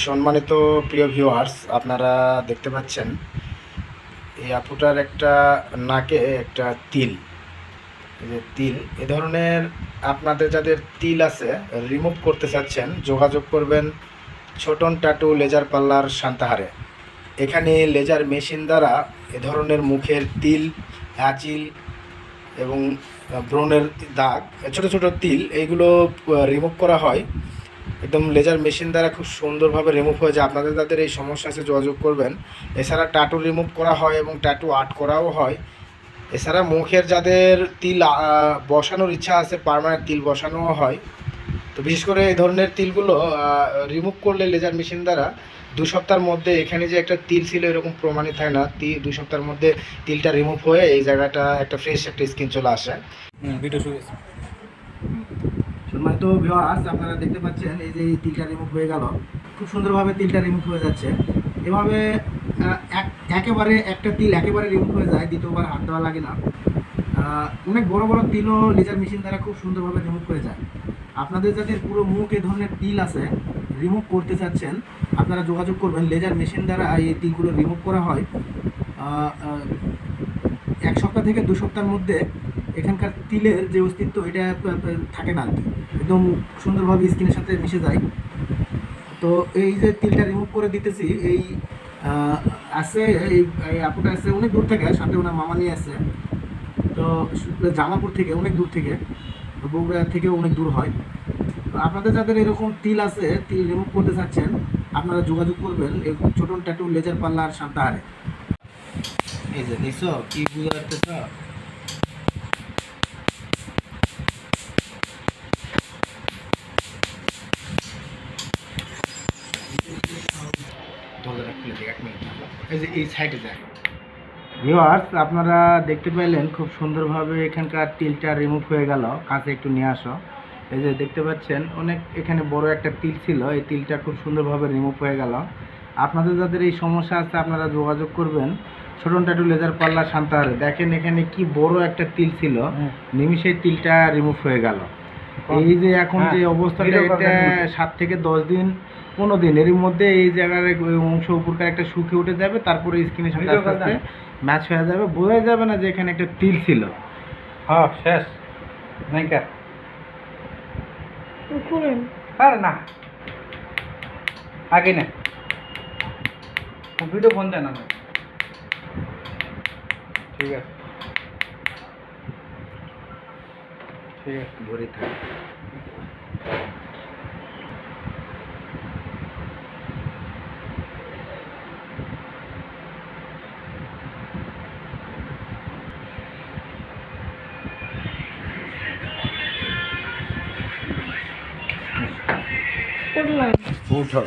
সম্মানিত প্রিয় ভিউয়ার্স, আপনারা দেখতে পাচ্ছেন এই আপুটার একটা নাকে একটা তিল, এই যে তিল, এ ধরনের আপনাদের যাদের তিল আছে রিমুভ করতে চাচ্ছেন যোগাযোগ করবেন ছোটন ট্যাটু লেজার পার্লার সান্তাহারে। এখানে লেজার মেশিন দ্বারা এ ধরনের মুখের তিল, আঁচিল এবং ব্রণের দাগ, ছোট ছোট তিল, এইগুলো রিমুভ করা হয় একদম লেজার মেশিন দ্বারা। খুব সুন্দরভাবে রিমুভ হয়ে যায়। আপনাদের যাদের এই সমস্যা আছে যোগাযোগ করবেন। এছাড়া ট্যাটু রিমুভ করা হয় এবং ট্যাটু আর্ট করাও হয়। এছাড়া মুখের যাদের তিল বসানোর ইচ্ছা আছে, পার্মানেন্ট তিল বসানোও হয়। তো বিশেষ করে এই ধরনের তিলগুলো রিমুভ করলে লেজার মেশিন দ্বারা 2 সপ্তাহের মধ্যে, এখানে যে একটা তিল ছিল এরকম প্রমাণিত হয় না, 2 সপ্তাহের মধ্যে তিলটা রিমুভ হয়ে এই জায়গাটা একটা ফ্রেশ একটা স্কিন চলে আসে। ভিডিও শুরু। সম্মানিত ভিউয়ার্স, আপনারা দেখতে পাচ্ছেন এই যে তিলটা রিমুভ হয়ে গেল, খুব সুন্দরভাবে তিলটা রিমুভ হয়ে যাচ্ছে। এভাবে একেবারে একটা তিল একেবারে রিমুভ হয়ে যায়, দ্বিতীয়বার হাত দেওয়া লাগে না। অনেক বড় বড় তিলও লেজার মেশিন দ্বারা খুব সুন্দরভাবে রিমুভ হয়ে যায়। আপনাদের যাদের পুরো মুখ এ ধরনের তিল আছে, রিমুভ করতে চাচ্ছেন, আপনারা যোগাযোগ করবেন। লেজার মেশিন দ্বারা এই তিলগুলো রিমুভ করা হয় 1 সপ্তাহ থেকে 2 সপ্তাহের মধ্যে। এখানকার তিলের যে অস্তিত্ব এটা থাকে না আর কি, একদম সুন্দরভাবে স্কিনের সাথে মিশে যায়। তো এই যে তিলটা রিমুভ করে দিতেছি, এই আছে এই আপুটা আছে অনেক দূর থেকে, সাথে ওনার মামা নিয়ে আসছে। তো জামালপুর থেকে অনেক দূর থেকে, বগুড়া থেকেও অনেক দূর হয়। তো আপনাদের যাদের এরকম তিল আছে, তিল রিমুভ করতে চাচ্ছেন, আপনারা যোগাযোগ করবেন এই ছোটন ট্যাটু লেজার পার্লার সান্তাহারে। এই যে দেখছো কি বুঝতে পারতেছ? এই যে এই সাইডে যায়। ভিউয়ার্স, আপনারা দেখতে পাইলেন খুব সুন্দরভাবে এখানকার তিলটা রিমুভ হয়ে গেল। কাছে একটু নিয়ে আসো। এই যে দেখতে পাচ্ছেন অনেক এখানে বড় একটা তিল ছিল, এই তিলটা খুব সুন্দরভাবে রিমুভ হয়ে গেল। আপনাদের যাদের এই সমস্যা আছে আপনারা যোগাযোগ করবেন ছোটন ট্যাটু লেজার পার্লার সান্তাহারে। দেখেন এখানে কি বড় একটা তিল ছিল, নিমিষে তিলটা রিমুভ হয়ে গেল। এই যে এখন যে অবস্থাটা, এটা 7 থেকে 10 দিন 15 দিন এর মধ্যে এই জায়গার অংশ উপরকার একটা শুকিয়ে উঠে যাবে, তারপরে স্কিনের সাথে আস্তে আস্তে ম্যাচ হয়ে যাবে, বোঝা যাবে না যে এখানে একটা তিল ছিল। হ্যাঁ, শেষ নাই কা আরে না আগে না ভিডিও ফোন দেন না। ঠিক আছে, ঠিক আছে, ধরে থাকে। উঠো।